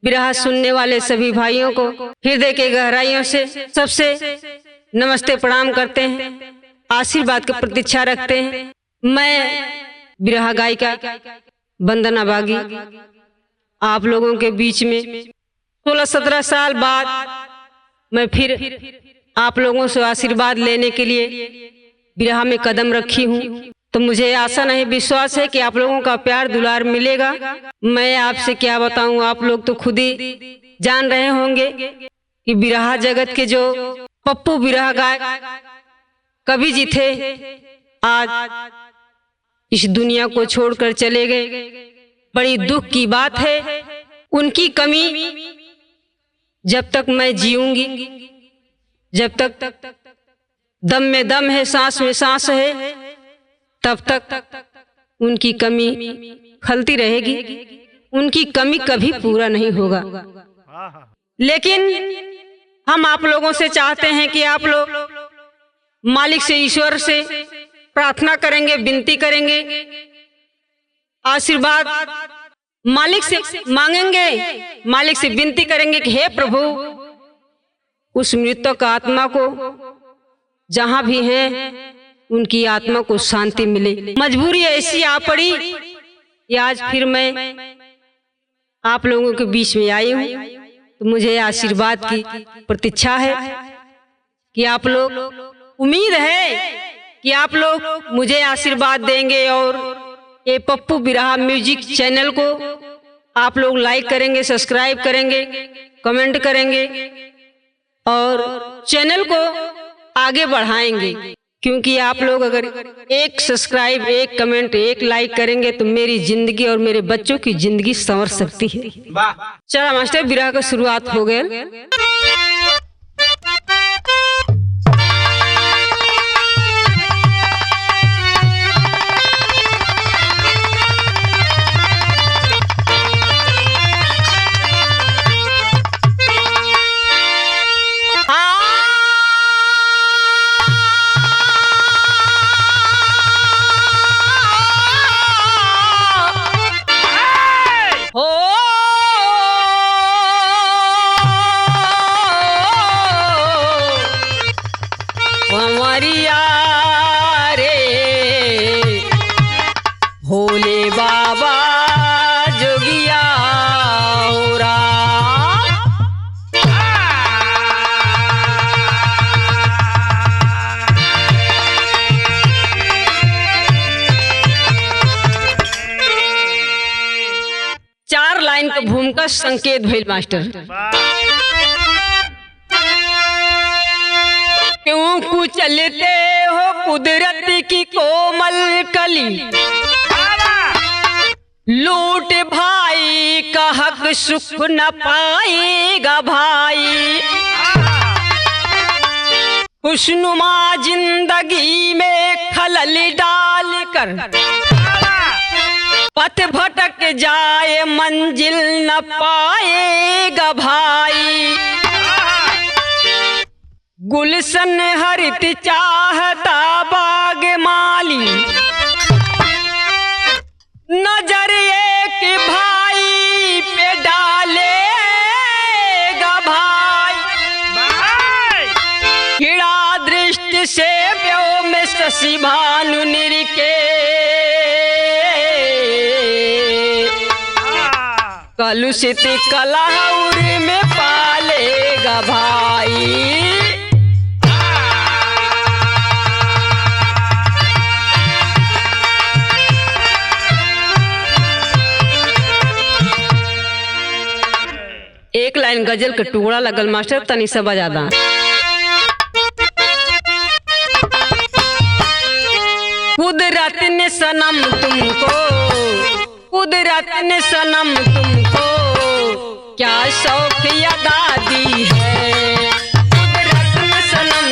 बिरहा सुनने वाले सभी भाइयों को हृदय के गहराइयों से सबसे नमस्ते प्रणाम करते हैं, आशीर्वाद की प्रतीक्षा रखते हैं। मैं बिरहा गायिका वंदना बागी आप लोगों के बीच में 16-17 साल बाद मैं फिर आप लोगों से आशीर्वाद लेने के लिए बिरहा में कदम रखी हूँ। तो मुझे आशा नहीं विश्वास है कि आप लोगों का प्यार दुलार मिलेगा। मैं आपसे क्या बताऊं, आप लोग तो खुद ही जान रहे होंगे कि बिरहा जगत के जो पप्पू बिरहा गायक कवि जी थे आज इस दुनिया को छोड़कर चले गए। बड़ी दुख की बात है। उनकी कमी जब तक मैं जीऊंगी, जब तक दम में दम है, सांस में सांस है, तब तक उनकी कमी खलती रहेगी। उनकी कमी कभी पूरा नहीं होगा। लेकिन हम आप लोगों से चाहते हैं कि आप लोग मालिक से, ईश्वर से प्रार्थना करेंगे, विनती करेंगे, आशीर्वाद मालिक से मांगेंगे, मालिक से विनती करेंगे कि हे प्रभु उस मृतक आत्मा को जहां भी है उनकी आत्मा को शांति मिले। मजबूरी ऐसी आ पड़ी कि आज फिर मैं आप लोगों के बीच में आई हूँ। तो मुझे आशीर्वाद की प्रतीक्षा है कि आप लोग, उम्मीद है कि आप लोग मुझे आशीर्वाद देंगे और ये पप्पू बिरहा म्यूजिक चैनल को आप लोग लाइक करेंगे, सब्सक्राइब करेंगे, कमेंट करेंगे और चैनल को आगे बढ़ाएंगे। क्योंकि आप लोग अगर एक सब्सक्राइब, एक कमेंट, एक लाइक करेंगे तो मेरी जिंदगी और मेरे बच्चों की जिंदगी संवर सकती है। चला मास्टर, बिरहा का शुरुआत हो गया। भोले बाबा जोगिया हो राम। चार लाइन का भूमिका संकेत भइल मास्टर। क्यों कुचलते हो कुदरत की कोमल कली, लूट भाई का हक सुख न पाएगा भाई। खुशनुमा जिंदगी में खलल डालकर पथ भटक जाए मंजिल न पाएगा भाई। गुलशन हरित चाहता बाग माली, नजर एक भाई पे डालेगा भाई। खिड़ा दृष्टि से व्योम में शशि भानु निरके, कलुषित कलहौर में पालेगा भाई। एक लाइन गजल का टुकड़ा लगल मास्टर, तनी सा बजा दा। कुदरत ने सनम तुमको, कुदरत ने सनम तुमको क्या शौक अदा दी है। कुदरत ने सनम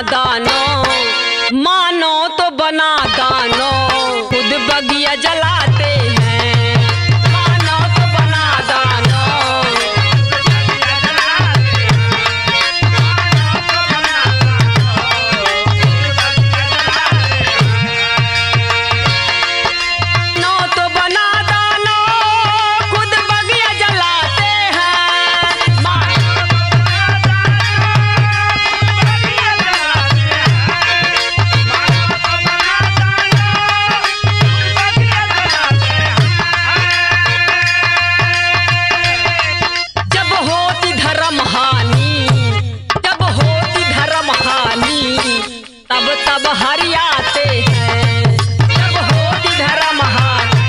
दानो, मानो तो बना दानो, खुद बगिया जलाते हैं। मानो तो बना दानो, नो तो बना दानो, खुद बगिया जलाते हैं। जब होती धर्म हानि, जब होती धर्म हानि, तब तब हरियाते हैं। जब होती धर्म हानि,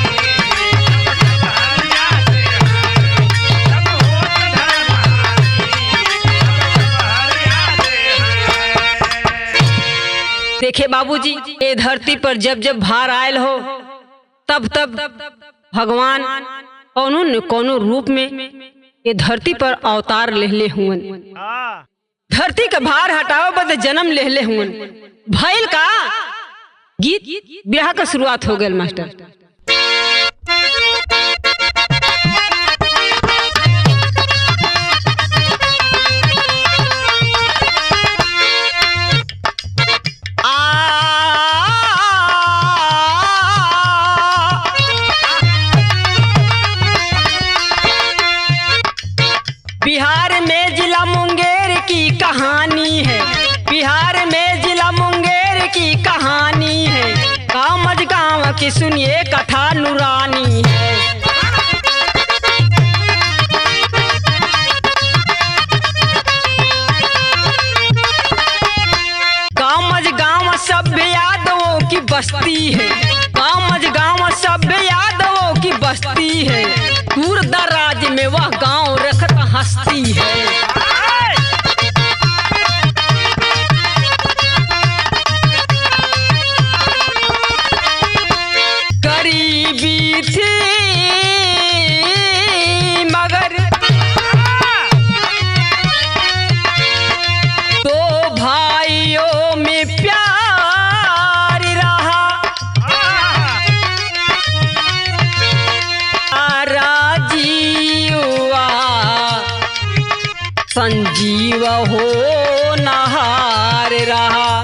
देखे बाबूजी, ये धरती पर जब जब भार आयल हो, तब तब भगवान कौनो न कौनो रूप में ये धरती पर अवतार लेहले हुवन। धरती का भार हटाओ बद जन्म लेहले हुवन। भइल का गीत ब्याह का शुरुआत हो गई मास्टर। बिहार में जिला मुंगेर की कहानी है, बिहार में जिला मुंगेर की कहानी है। गाँव मज गाँव की सुनिए कथा नूरानी है। गाँव मज गाँव सभ्य यादवों की बस्ती है, गाँव मज गाँव सभ्य यादवों की बस्ती है। दूर दराज में वह गाँव रखत हस्ती है। गरीबी थी मगर दो भाइयों में प्यार रहा। राजीवा संजीव हो नहार रहा।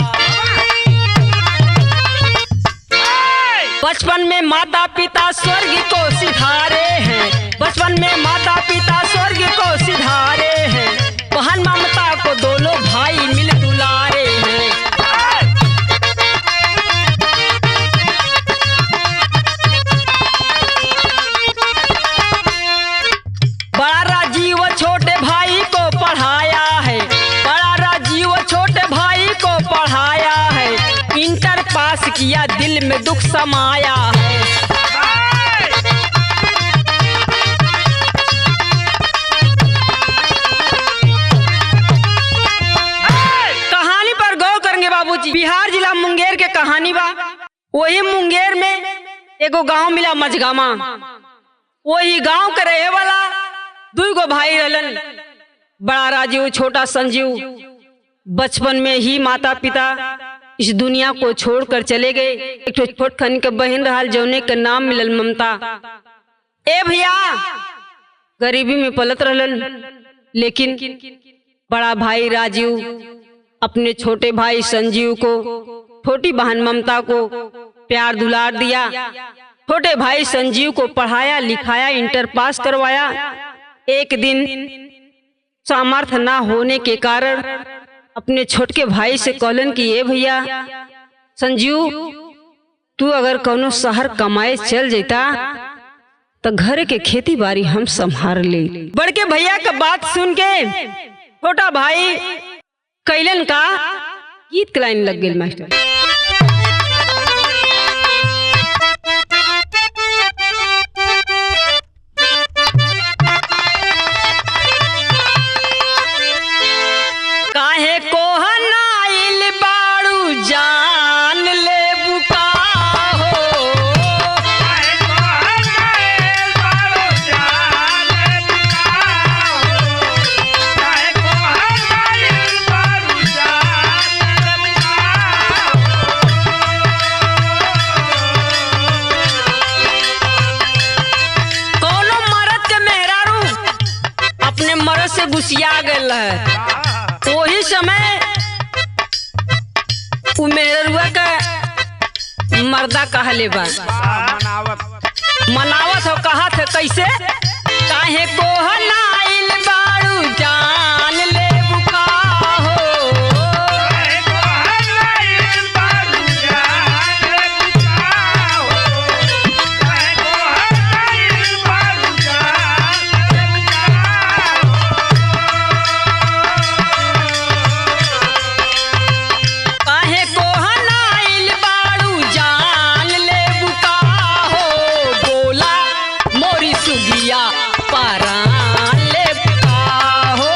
बचपन में माता पिता स्वर्ग को सिधारे हैं, बचपन में माता पिता स्वर्ग को सिधारे हैं। बहन ममता को दोनों भाई मिल दुलारे हैं। बड़ा राजीव छोटे भाई को पढ़ाया है, बड़ा राजीव छोटे भाई को पढ़ाया है। इंटर पास किया, दिल में दुख समाया है। कहानी पर गौर करेंगे बाबूजी। बिहार जिला मुंगेर के कहानी बा। वही मुंगेर में एगो गांव मिला मझगामा। वही गांव के रहे वाला दुई गो भाई रहलन, बड़ा राजीव छोटा संजीव। बचपन में ही माता पिता इस दुनिया को छोड़कर चले गए। एक छोट खन के बहन रहल जौने के नाम मिलल ममता। ए भैया गरीबी में पलत रहलन, लेकिन बड़ा भाई राजीव अपने छोटे भाई संजीव को, छोटी बहन ममता को प्यार दुलार दिया। छोटे भाई संजीव को पढ़ाया लिखाया, इंटर पास करवाया। एक दिन सामर्थ्य ना होने के कारण अपने छोटके भाई से कहलन कि ए भैया संजीव, तू अगर कौनो शहर कमाए चल जाता तो घर के खेती बाड़ी हम संभाल ले। बड़के भैया का बात सुन के छोटा भाई कैलन का गीत लाइन लग गई मास्टर। काहे को हनाइल बाड़ू जान ले बुका हो, काहे को हनाइल बाड़ू जान ले बुका हो, काहे को हनाइल बाड़ू जान ले घुसिया गल है। वही समय उ मेहरुआ का मर्दा कहले बा मनावत हो कहा थे कैसे काहे को हनाइल बारू जान ले बुका हो काहे को हनाइल बारू जान ले बुका हो बोला मोरी सुगिया परान ले बुका हो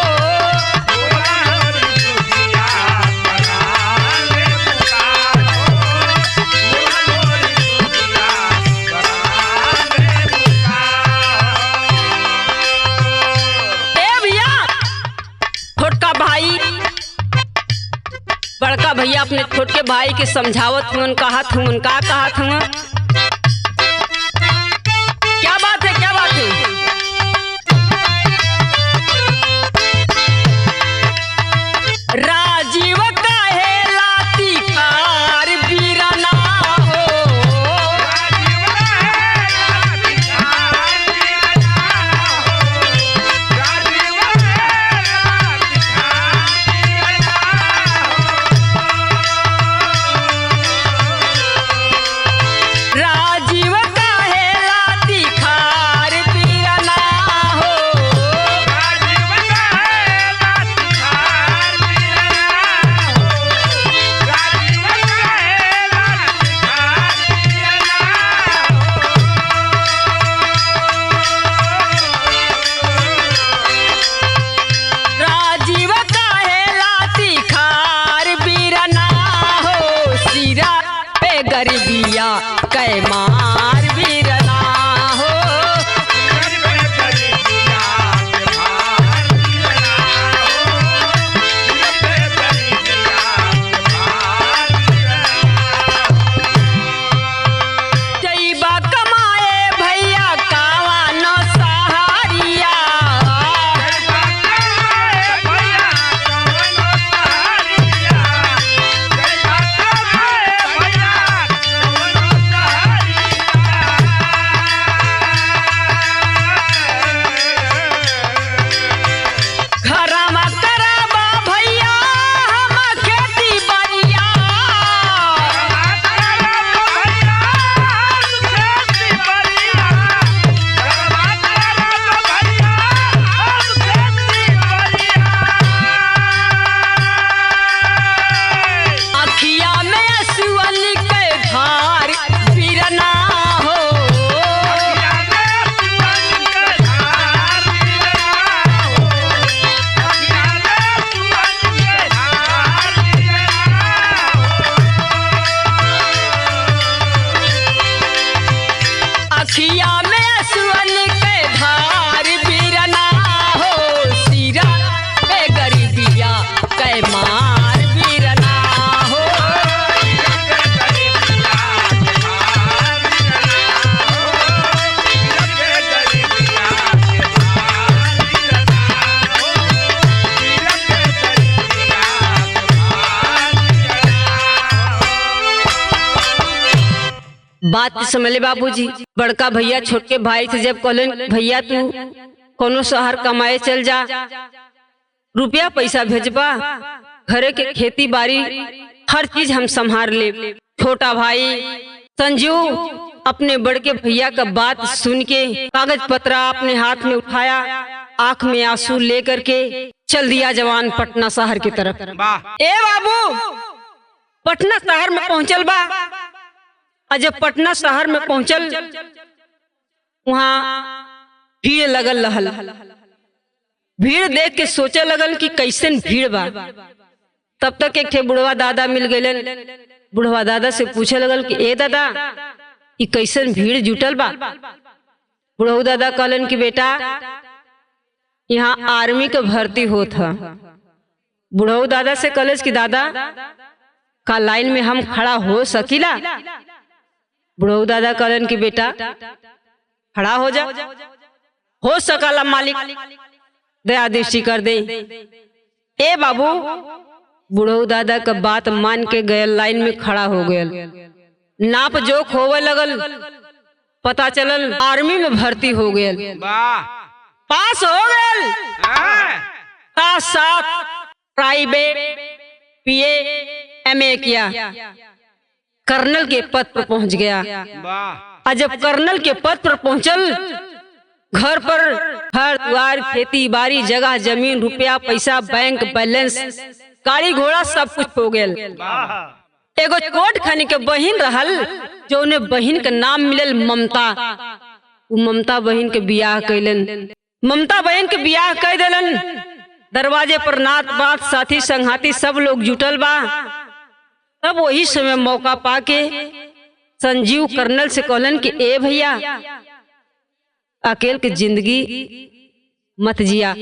ए भैया छोटका भाई बड़का भैया अपने छोटके भाई के समझावत हुन कहत हुन का कहत हुन क्या बात है क्या बात है राजीव काहे लाती कार बीरना हो राजीव काहे लाती खार बीरना हो राजीव काहे लाती खार बीरना हो सिरा पे गरीबिया कै मार बीरना हो जइबा कमाए भैया कावा न सहारिया घरमा कराबा भैया हम खेती बाड़िया अखिया में असुअन के धार बीरना हो अखिया में असुअन के धार बीरना हो सिरा पे गरीबिया कै मार बीरना हो बात समझ ले बाबूजी बड़का भैया छोटके भाई से जब कहलन भैया तू कोनो शहर कमाए चल जा रुपया पैसा भेजबा घरे के खेती बाड़ी हर चीज हम संभाल ले छोटा भाई संजू अपने बड़के भैया का बात सुन के कागज पत्रा अपने हाथ में उठाया आंख में आंसू लेकर के चल दिया जवान पटना शहर की तरफ। ए बाबू पटना शहर में पहुंचल बा और जब पटना शहर में पहुंचल वहां भीड़ लगल रहल। भीड़ देख के सोचे लगल कि कैसन भीड़ बा। तब तक एक थे बुढ़वा दादा मिल गए। बुढ़वा दादा से पूछे लगल कि ए दादा ये कैसन भीड़ जुटल बा। बुढ़ऊ दादा कहलन कि बेटा यहाँ आर्मी के भर्ती होत है। बुढ़ऊ दादा से कहले कि दादा का लाइन में हम खड़ा हो सकीला। बुढ़ऊ दादा कहलन कि बेटा खड़ा हो जा, हो सकला मालिक, दया दृष्टि कर दे। ए बाबू बुढ़ऊ दादा का बात मान के गए, लाइन में खड़ा हो गया, नाप जोख होवे लगल, पता चलल आर्मी में भर्ती हो गया, पास हो गया, साथ प्राइवेट पीए एमए किया, कर्नल के पद पर पहुंच गया। और जब कर्नल के पद पर पहुंचल, घर पर घर द्वार, खेती बाड़ी, जगह जमीन, रुपया पैसा, बैंक बैलेंस, गाड़ी घोड़ा सब कुछ हो गया। एगो कोट खानी के बहिन रहल, जो उन्हें बहिन का नाम मिलल ममता। वो ममता बहिन के बियाह कैलन, ममता बहन के बियाह कर दिलन। दरवाजे पर नात बात साथी संघाती सब लोग जुटल बा। तब वही समय मौका पाके संजीव कर्नल से कहलन कि ए भैया, अकेल की जिंदगी मत जिया,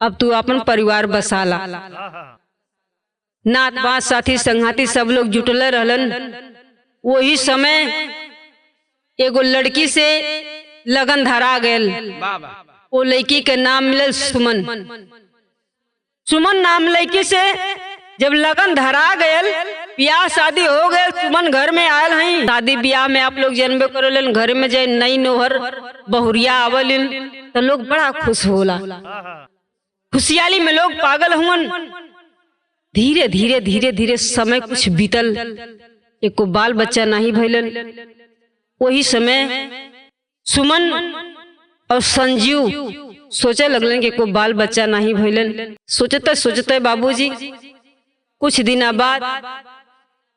अब तू अपन परिवार बसाला। नात बात साथी संघाती सब लोग जुटले रहलन। वही समय एगो लड़की से लगन धरा गयल। वो लड़की के नाम मिलल सुमन। सुमन नाम लड़की से जब लगन धरा गयल, ब्याह शादी हो गए, सुमन घर में आयल हैं। शादी ब्याह में आप लोग जनबे करेलन, घर में जाए नई नोहर बहुरिया आवलिन तो लोग बड़ा खुश होला। खुशहाली में लोग पागल हुवन। धीरे धीरे धीरे धीरे समय कुछ बीतल, एको बाल बच्चा नहीं भइलन। वही समय सुमन और संजीव सोचे लगलन कि को बाल बच्चा नहीं भइलन। सोचते सोचते बाबूजी कुछ दिन बाद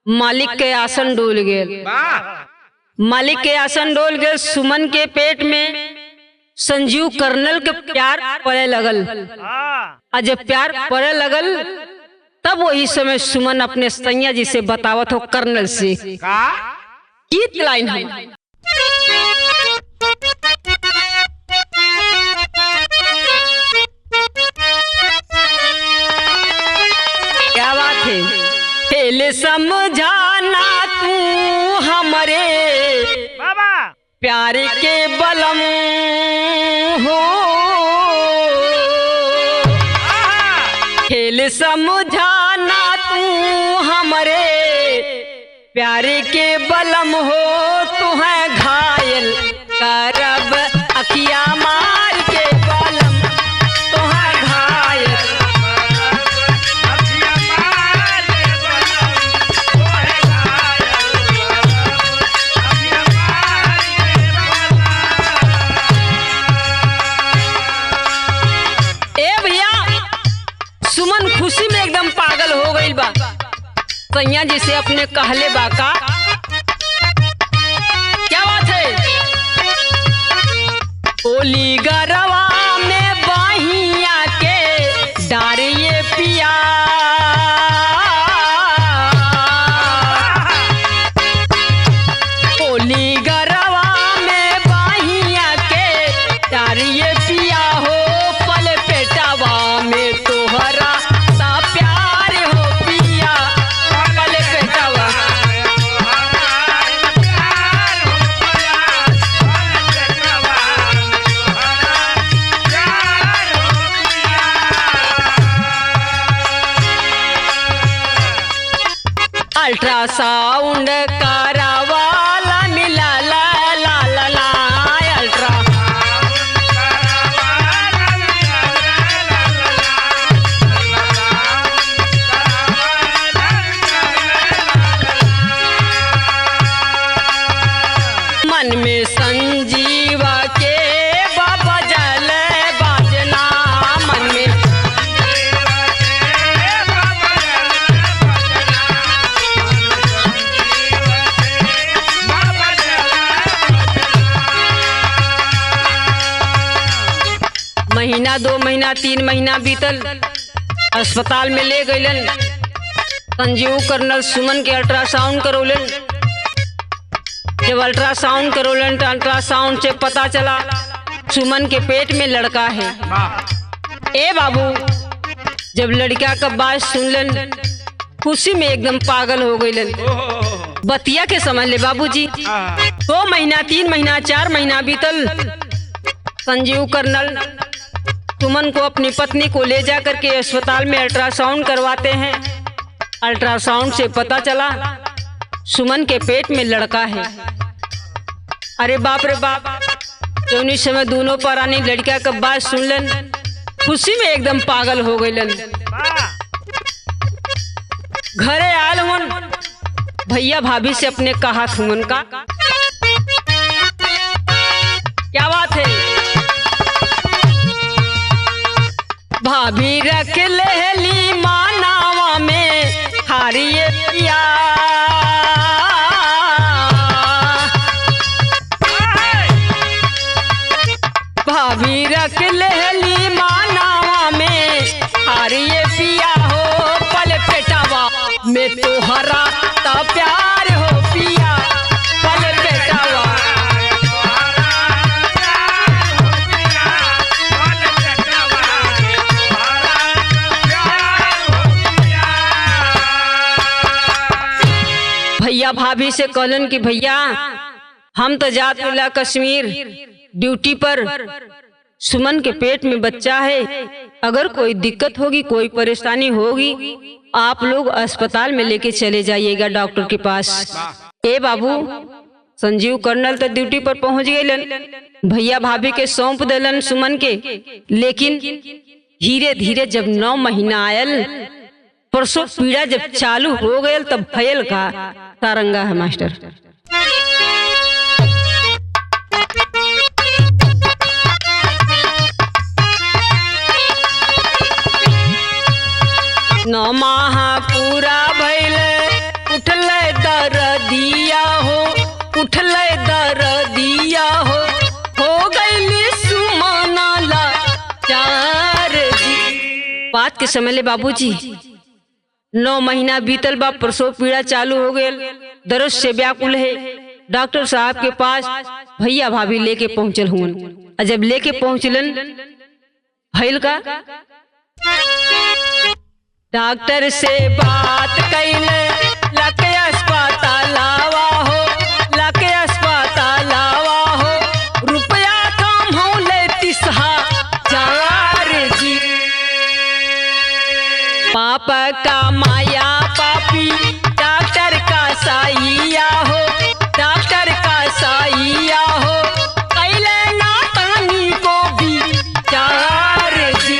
मालिक के आसन डोल गए। मालिक के आसन डोल गए। सुमन के पेट में संजीव कर्नल के प्यार पड़े लगल। और जब प्यार पड़े लगल, तब वही समय सुमन अपने सैया जी से बतावत हो कर्नल से गीत लाइन है। क्या बात है? पहले समझाना तू हमारे प्यार के बलम हो, खेल समझाना तू हमारे प्यार के बलम हो। तू है घायल करब अखिया मार के बलम, तू है घायल खुशी में एकदम पागल हो गई बा। सैया जी से अपने कहले बा का क्या बात है? ओली गरवा में बाहिया के डारिये पिया, ओली गरवा में बाहिया के डारिये पिया हो। पल पेटावा में तोहरा अल्ट्रासाउंड करावाला मिला ला ला ला ला। मन में संजीवा के बाबा जल बाजना, मन में महीना 2 महीना 3 महीना बीतल। अस्पताल में ले गईलन। संजीव कर्नल सुमन के अल्ट्रासाउंड करौलन। जब अल्ट्रासाउंड करौलन तो अल्ट्रासाउंड से पता चला सुमन के पेट में लड़का है। ए बाबू, जब लड़का का बात सुनलन, खुशी में एकदम पागल हो गईलन। बतिया के समझ ले बाबूजी। 2 महीना 3 महीना 4 महीना बीतल। संजीव कर्नल सुमन को अपनी पत्नी को ले जाकर के अस्पताल में अल्ट्रासाउंड करवाते हैं। अल्ट्रासाउंड से पता चला सुमन के पेट में लड़का है। अरे बाप रे बाप, उन्हीं समय दोनों परानी लड़का का बात सुनलन, खुशी में एकदम पागल हो गईलन। घरे आल हुन, भैया भाभी से अपने कहा सुमन का क्या बात है। भाभी रख लेली मानावा में हारिए पिया, भाभी रख लेली मानावा में हारिए पिया हो, पल पेटावा में तोहरा ता प्यार हो पिया, पल पेटावा। भैया भाभी से कहलन कि भैया हम तो जात मिला कश्मीर ड्यूटी पर, सुमन के पेट में बच्चा है, अगर कोई दिक्कत होगी कोई परेशानी होगी आप लोग अस्पताल में लेके चले जाइएगा डॉक्टर के पास। ए बाबू, संजीव कर्नल तो ड्यूटी पर पहुंच गए, भैया भाभी के सौंप दिलन सुमन के। लेकिन धीरे धीरे जब 9 महीना आयल, परसों पीड़ा जब चालू हो गयल, तब भयल का तारंगा है मास्टर। नौ माह पूरा भइल, उठल दर्दिया हो, उठल दर्दिया हो गईली सुमना लाचार जी। बात के समय ले बाबूजी 9 महीना बीतल बा, प्रसव पीड़ा चालू हो गयल, दर्द से व्याकुल है। डॉक्टर साहब के पास भैया भाभी लेके पहुंचल हुन। जब लेके पहुंचलन भइल का, डॉक्टर से बात कैले लके अस्पताल आवा हो, लके अस्पताल आवा हो, रुपया कम हो ले 30,000 जी। पापा का माया पापी डॉक्टर का साइया हो, डॉक्टर का साइया हो, कैले ना तानी को भी 4 जी।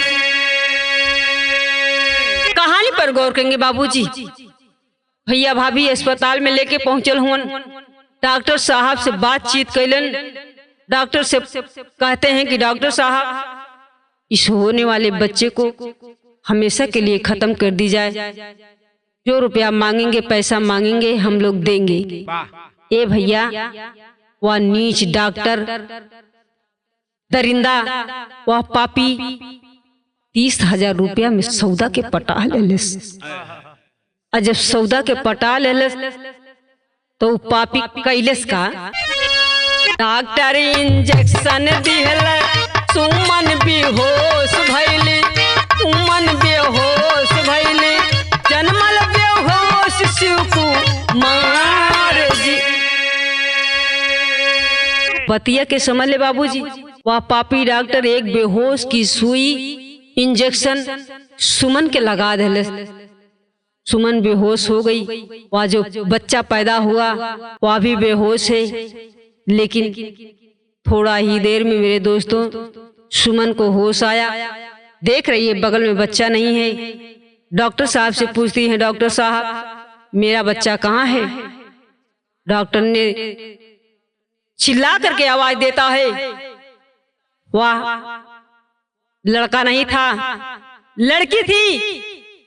कहानी पर गौर करेंगे बाबूजी। भैया भाभी अस्पताल में लेके पहुंचल हुन, डॉक्टर साहब से बातचीत कैलन। डॉक्टर से कहते हैं कि डॉक्टर साहब इस होने वाले बच्चे को हमेशा के लिए खत्म कर दी जाए, जो रुपया मांगेंगे पैसा मांगेंगे हम लोग देंगे। ए भैया, वह नीच डॉक्टर दरिंदा, वह पापी 30,000 रुपया में सौदा के पटा लेलस। और जब सौदा के पटा लेलस तो पापी कैलस का, डॉक्टर इंजेक्शन दिहल, सुमन बेहोश भइली, सुमन बेहोश भइली, जन्मल बेहोश शिव कुमार जी। पतिया के समझ ले बाबूजी, वह पापी डॉक्टर एक बेहोश की सुई इंजेक्शन सुमन के लगा दे। सुमन बेहोश हो गई, वह जो बच्चा पैदा हुआ वह भी बेहोश है। लेकिन थोड़ा ही देर में मेरे दोस्तों सुमन को होश आया। देख रही है बगल में बच्चा नहीं है। डॉक्टर साहब से पूछती है, डॉक्टर साहब मेरा बच्चा कहाँ है? डॉक्टर ने चिल्ला करके आवाज देता है, वाह लड़का नहीं था, लड़की थी,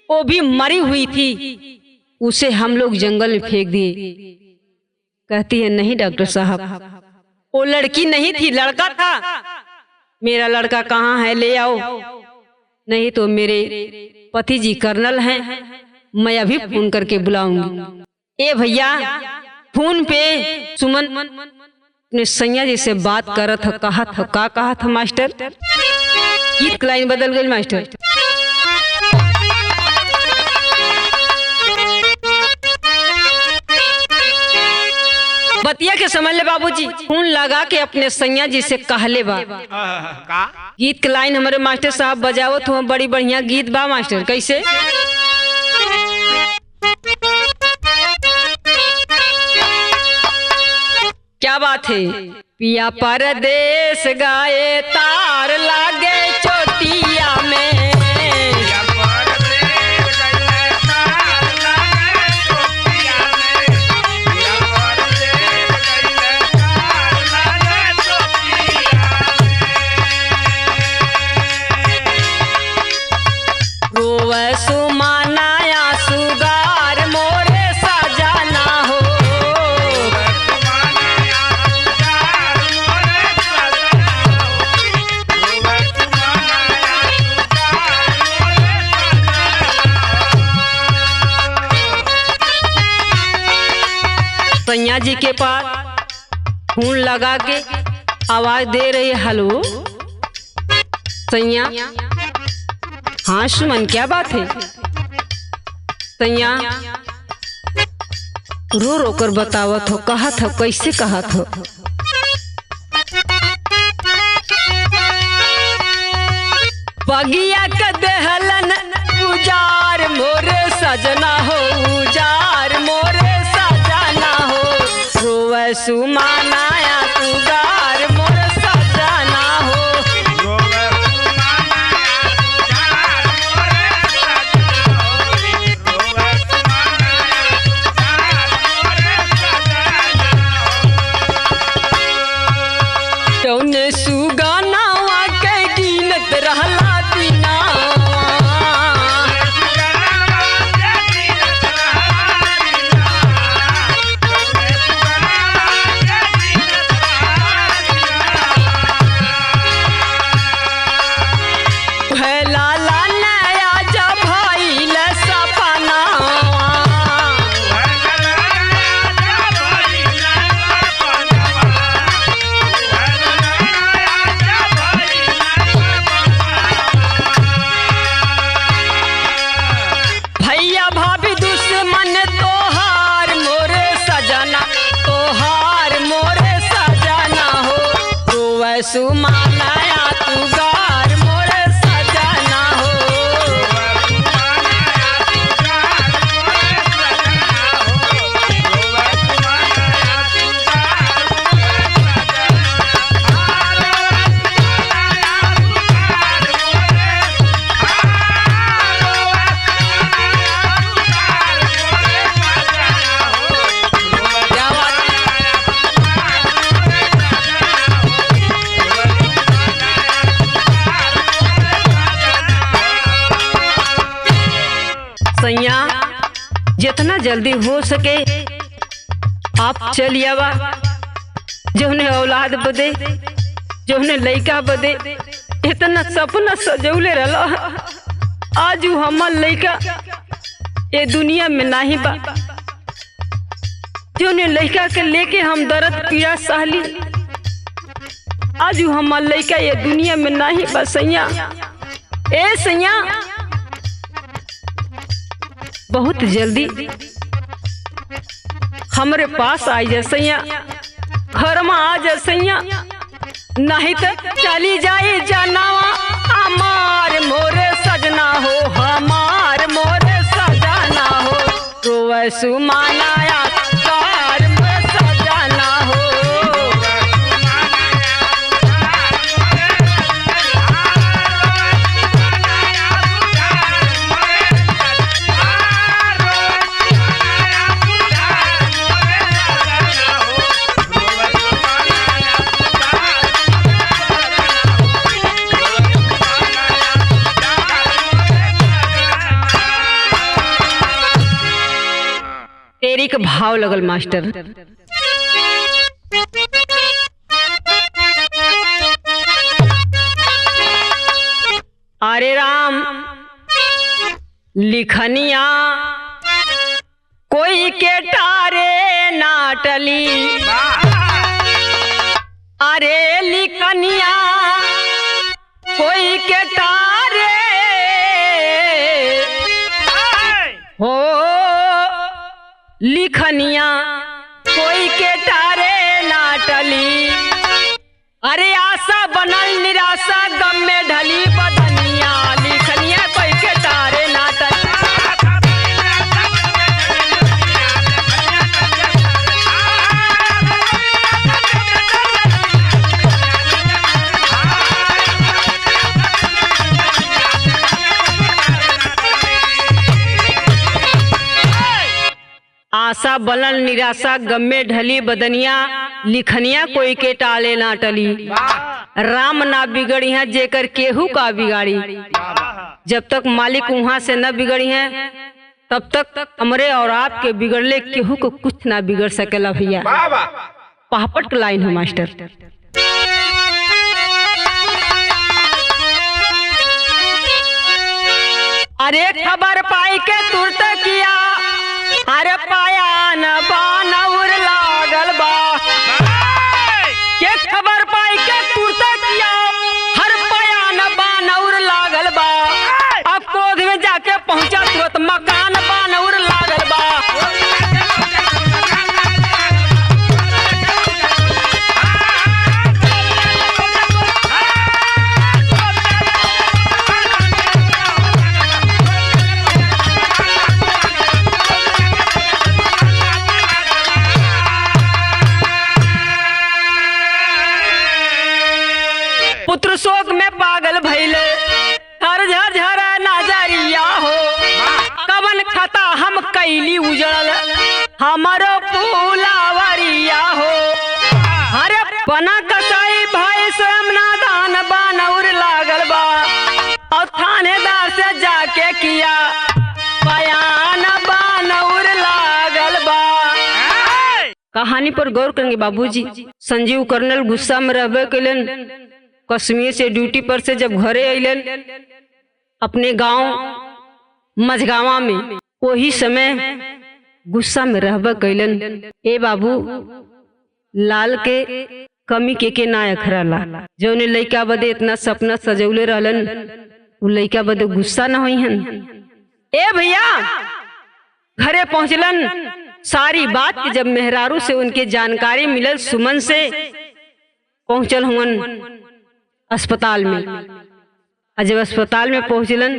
वो भी मरी हुई थी, उसे हम लोग जंगल में फेंक दिए। कहती है नहीं डॉक्टर साहब, वो लड़की नहीं थी, लड़का था। मेरा लड़का कहाँ है, ले आओ, नहीं तो मेरे पति जी कर्नल हैं, मैं अभी फोन करके बुलाऊंगी। ए भैया, फोन पे सुमन ने सैया जी से बात करत था, कहा था मास्टर, गीत लाइन बदल गई मास्टर। बतिया के समझ अभिमन्यु बाबूजी खून लगा के अपने सैया जी से कहले बा का गीत के लाइन हमारे मास्टर साहब बजावत हुआ, बड़ी बढ़िया गीत बा मास्टर। कैसे? क्या बात है? पिया परदेश गाए तार लागे चोटिया में, सैया जी के पास खून लगा के आवाज दे रही है, हेलो सैया। हाँ सुमन क्या बात है? सैया रो रो कर बतावत हो, कहत हो, कैसे कहत हो? बगिया के देहलन उजार मोरे सजना हो, उजार मोरे रोवे सुमानाया तुगार मोर सजना हो, जौने सुगानावा के गिनत रहला दिना सुमानाया तुगार मोरे सजना हो, सैया जितना जल्दी हो सके आप चल आवा, जोने औलाद बदे, जोने लइका बदे इतना सपना सजौले रहला, आज हमार लइका ये दुनिया में नहीं बा। जोने लइका के लेके हम दर्द पीड़ा सहली, आज हमार लइका ये दुनिया में नहीं बा। सैया ए सैया बहुत जल्दी हमारे पास आई जा सैया, घर में आ जा सैया, नहीं तो चली जाए जनावा हमार मोरे सजना हो, हमार मोरे सजना हो, रोवे सुमानाया तार मोरे सजना हो, तेरी का भाव लगल मास्टर। अरे राम लिखनिया कोई के टारे नाटली, अरे लिखनिया कोई के टारे हो, लिखनिया कोई के टारे ना अरे आशा बनल निराशा गम में ढली बदनिया लिखनिया कोई के तारे नाटक। आशा बनल निराशा गम में ढली बदनिया लिखनिया कोई के टाले ना टली। राम ना बिगड़ी है जेकर केहू का बिगाड़ी। जब तक मालिक वहां से न बिगड़ी है तब तक हमरे और आपके बिगड़ले केहू को कुछ ना बिगड़ सकेला भैया। पापट का लाइन है मास्टर। अरे खबर पाई के तुरत किया अरे पाया न बानौर लागल बा के खबर पाई के तुरत किया हर पाया न बानौर लागल बा। अब क्रोध में जाके पहुंचा तुरंत मकान बानौर लागल बा। पुत्र शोक में पागल भइले हर झर झर नजरिया हो। कवन खता हम कैली उजड़ल हमारो फूलावरिया हो। अरे बना कसाई भाई स्वयं नादान बानौर लागल बा। और थानेदार से जाके किया बयान बानौर लागल बा। कहानी पर गौर करेंगे बाबूजी। संजीव कर्नल गुस्सा में रहबे कैलन। कश्मीर से ड्यूटी पर से जब घरे अइलन अपने गांव मझगावा में वही समय गुस्सा में रहबे कैलन। ए बाबू लाल के कमी के ना अखरला जौने लइका बदे इतना सपना सजौले रहलन उ लइका बदे गुस्सा न होई हन। ए भैया घरे पहुंचलन। सारी बात की जब मेहरारू से उनके जानकारी मिलल सुमन से पहुंचल हुन अस्पताल में। जब अस्पताल में पहुंचलन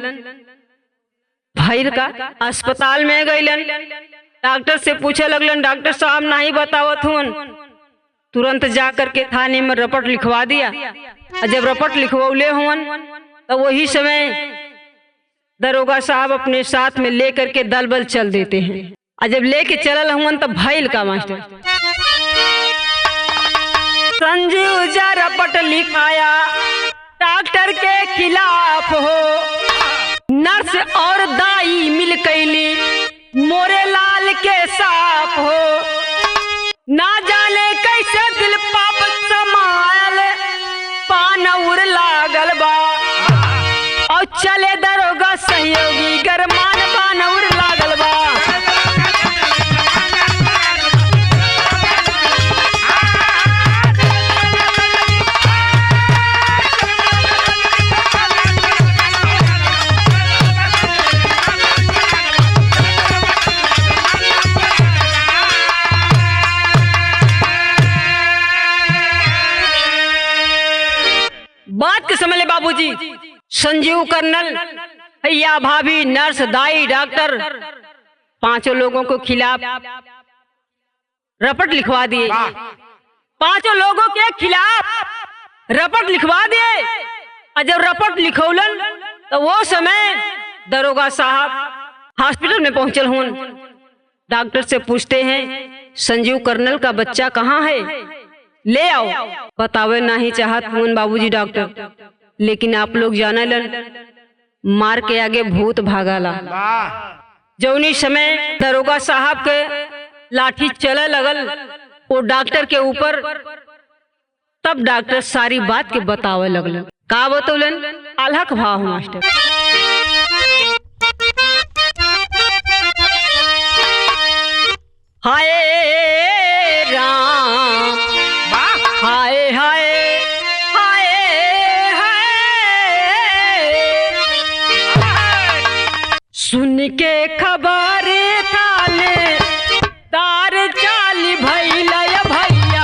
भैर का अस्पताल में गइलन। डॉक्टर से पूछे लगलन डॉक्टर साहब नहीं बतावत हुन। तुरंत जा करके थाने में रपट लिखवा दिया। जब रपट लिखवौले हुन तो वही समय दरोगा साहब अपने साथ में लेकर के दल बल चल देते हैं। जब लेके चलल हुन तो भैल का मास्टर संजीव जा रपट लिखाया डॉक्टर के खिलाफ हो। नर्स और दाई मिल कैली मोरे लाल के साफ हो। ना जाने कैसे दिल पाप समायल बानौर लागल बा। और चले दरोगा सहयोगी गरमान बानौर लागल बा। बात के समझ ले बाबूजी। संजीव कर्नल भैया भाभी नर्स दाई डॉक्टर पांचों लोगों को खिलाफ रपट लिखवा दिए। पांचों लोगों के खिलाफ रपट लिखवा दिए। और जब रपट लिखौलन तो वो समय दरोगा साहब हॉस्पिटल में पहुंचल हुन। डॉक्टर से पूछते हैं संजीव कर्नल का बच्चा कहाँ है ले आओ। बतावे नहीं चाहत हुन बाबूजी डॉक्टर। लेकिन आप लोग जानलन मार के आगे भूत भागाला। जौनी समय दरोगा साहब के लाठी चले लगल वो डॉक्टर के ऊपर तब डॉक्टर सारी बात के बतावे लगल। का बतौलन अलहक भाव मास्टर। हाय राम हाय हाय हाय हाय सुन के खबर थाने दार चाली भैया भैया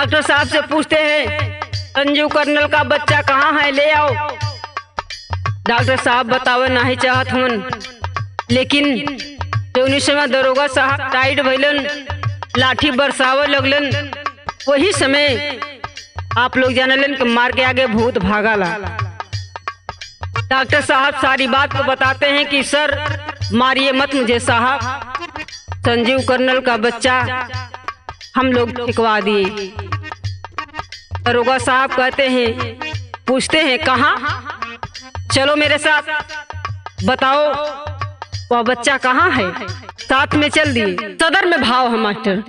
डॉक्टर साहब से पूछते हैं संजीव कर्नल का बच्चा कहाँ है, ले आओ। डॉक्टर साहब बतावे नहीं चाहत हन, लेकिन जौनी समय दरोगा साहब टाइट भइलन, लाठी बरसावे लगलन, वही समय आप लोग जानलन कि मार के आगे भूत भागाला। डॉक्टर साहब सारी बात को बताते हैं कि सर मारिए मत मुझे साहब, संजीव कर्नल का बच्चा हम लोग फेंकवा दिए। दरोगा साहब कहते हैं, पूछते हैं कहाँ, चलो मेरे साथ बताओ वह बच्चा कहाँ है। साथ में चल दिए। सदर में भाव है मास्टर।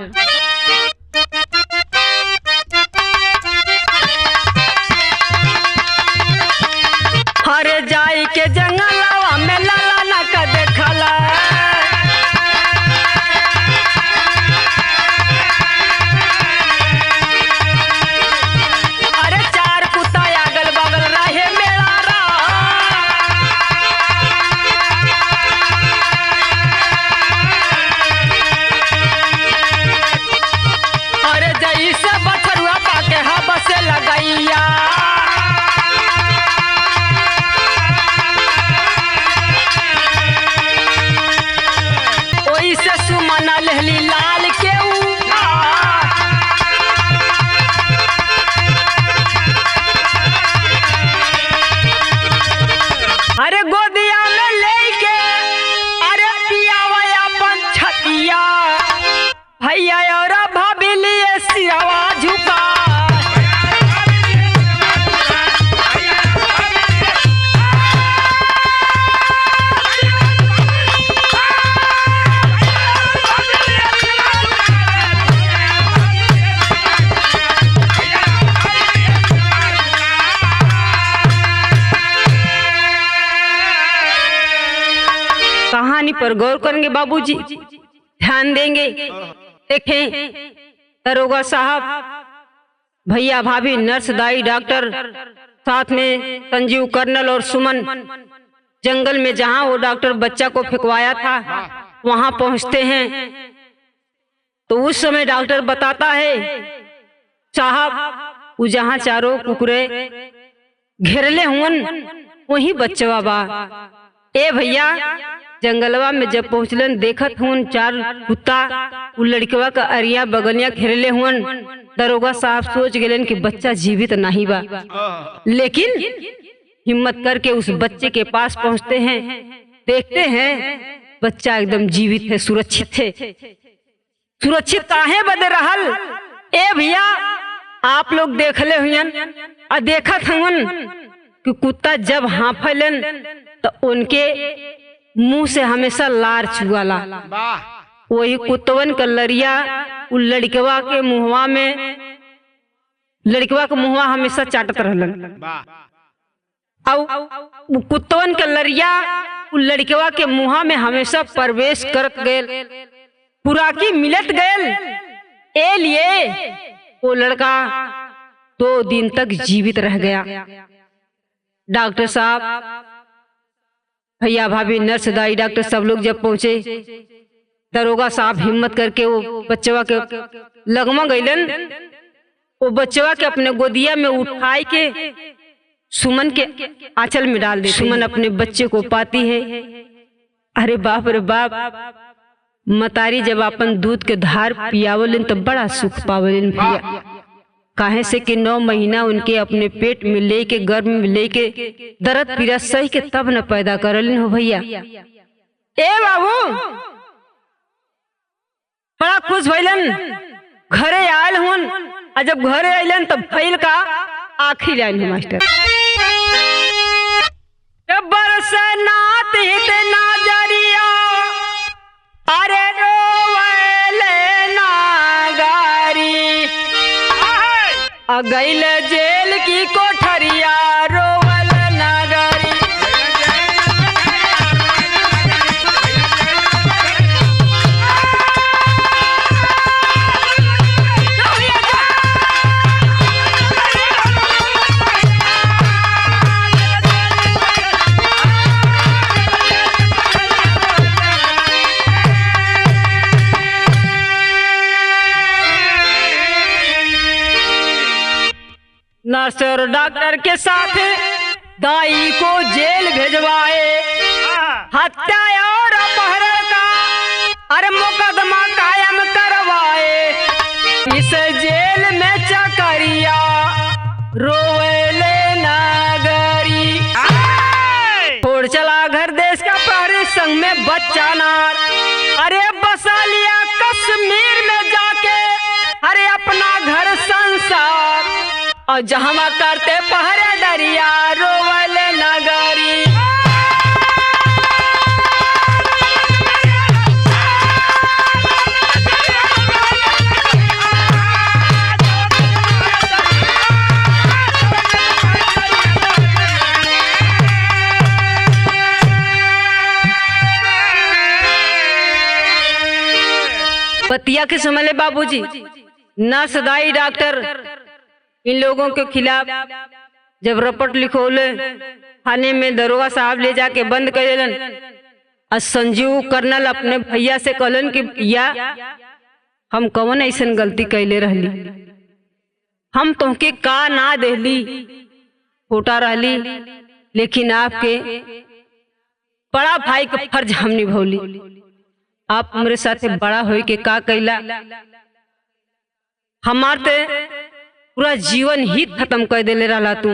हरे जाई के जंगलवा में लाला ना का देखला, अरे चार कुत्ता अगल बगल रहे मेरा रा, अरे जई से बछरुआ पाके हवा से लगैया, से सुमना लहली लाल के अरे गोदिया में लेके अरे पियावा अपन छतिया, भैया और भाभी लिए सिरवा झुका, कहानी पर गौर करेंगे बाबूजी, ध्यान देंगे। देखें दरोगा साहब, भैया भाभी, नर्स, दाई, डॉक्टर, साथ में संजीव कर्नल और सुमन जंगल में जहां वो डॉक्टर बच्चा को फेंकवाया था वहां पहुंचते हैं। तो उस समय डॉक्टर बताता है साहब वो जहां चारों कुकुरे घेरले हुन वही बच्चवा बा। ए भैया जंगलवा में जब पहुंचलन देखत हुन चार कुत्ता उ लड़कवा का अरिया बगलिया घेरले हुन। दरोगा साहब सोच गए कि बच्चा जीवित नहीं बा, लेकिन हिम्मत करके उस बच्चे के पास पहुंचते हैं। देखते हैं बच्चा एकदम जीवित है, सुरक्षित है। सुरक्षित काहे बदे रहल? ए भैया आप लोग देखले हुन और देखत हुन कि कुत्ता जब हांफलन तो उनके मुंह से हमेशा लार छुआला। वही कुत्तवन का लरिया उ लड़कवा के मुहवा में, लड़कवा के मुहवा हमेशा चाटत रहलन। और कुत्तवन का लरिया उ लड़कवा के मुहा में हमेशा प्रवेश करत गए, खुराकी मिलत गए। ए लिए वो लड़का 2 दिन तक जीवित रह गया। डॉक्टर साहब, भैया भाभी, नर्स, दाई, डॉक्टर सब लोग जब पहुंचे, दरोगा साहब हिम्मत करके वो बच्चवा के लगमा गईलन। वो बच्चवा के अपने गोदिया में उठाई के सुमन के आंचल में डाल दे। सुमन अपने बच्चे को पाती है। अरे बाप रे बाप, मतारी जब अपन दूध के धार पियावलन तो बड़ा सुख पावलन भैया। काहे से कि 9 महीना उनके अपने पेट में लेके, गर्भ में लेके दर्द पीड़ा सही के तब न पैदा करलिन हो भैया। ए बाबू बड़ा खुश भइलन, घरे आयल हुन। और जब घरे आइलन तब भइल का आखिरी लाइन है मास्टर। बरसनात हित नाजरिया अरे रोवले नागारी, गईल जेल की कोठरिया रोवल नागरी। नर्स और डॉक्टर के साथ दाई को जेल भेजवाए। हत्या और अपहरण का अरे मुकदमा कायम करवाए। इस जेल में चकरिया रोवेले नगरी। छोड़ चला घर देश का प्रहरी संग में बच्चा नार। अरे बसा लिया कश्मीर में जाके अरे अपना घर संसार। और जहाँ करते पहरे दरिया रोवेले नगरी। बतिया के समझ ले बाबूजी, नर्स दाई डॉक्टर इन लोगों के खिलाफ जब रपट लिखोले थाने में दरोगा साहब ले जाके बंद कर देलन। और संजीव कर्नल अपने भैया से कहलन कि भैया हम कौन ऐसन गलती कैले रहली, हम तुमके का ना देली, छोटा रहली लेकिन आपके बड़ा भाई का फर्ज हम निभौली। आप हमारे साथ बड़ा होई के का कैला, हमार ते पूरा जीवन ही खत्म कर देले रहला तू।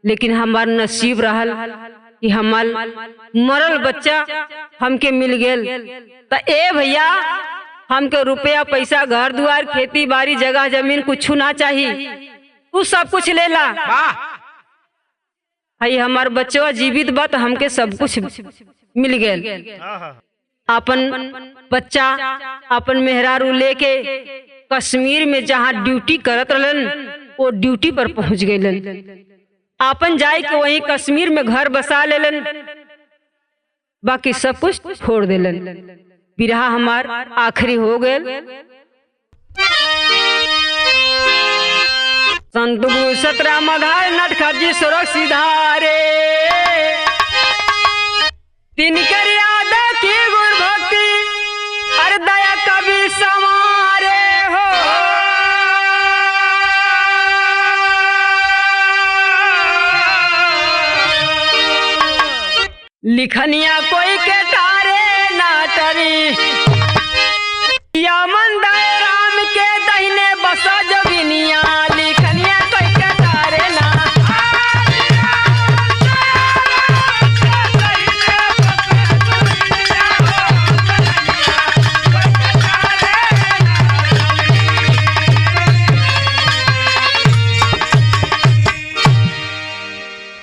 लेकिन हमार नसीब रहल कि हमार मरल बच्चा हमके मिल गेल। तो ए भैया हमके रुपया पैसा घर द्वार खेती बाड़ी जगह जमीन कुछ ना चाहिए, तू सब कुछ ले ला। भाई हमार बच्चा जीवित बा तो हमके सब कुछ मिल गेल। अपन बच्चा अपन मेहरारू लेके कश्मीर में जहाँ ड्यूटी करत रहलन वो ड्यूटी पर पहुंच गए। अपन जाए के वहीं कश्मीर में घर बसा लेलन, बाकी सब कुछ छोड़ देलन। बिरहा हमार आखिरी हो गए। संत 17 मधार नटखजी सुरख सिधारे। तिनकर याद की गुर भक्ति अरे दया कभी समारे हो। लिखनिया कोई के तारे ना टरी।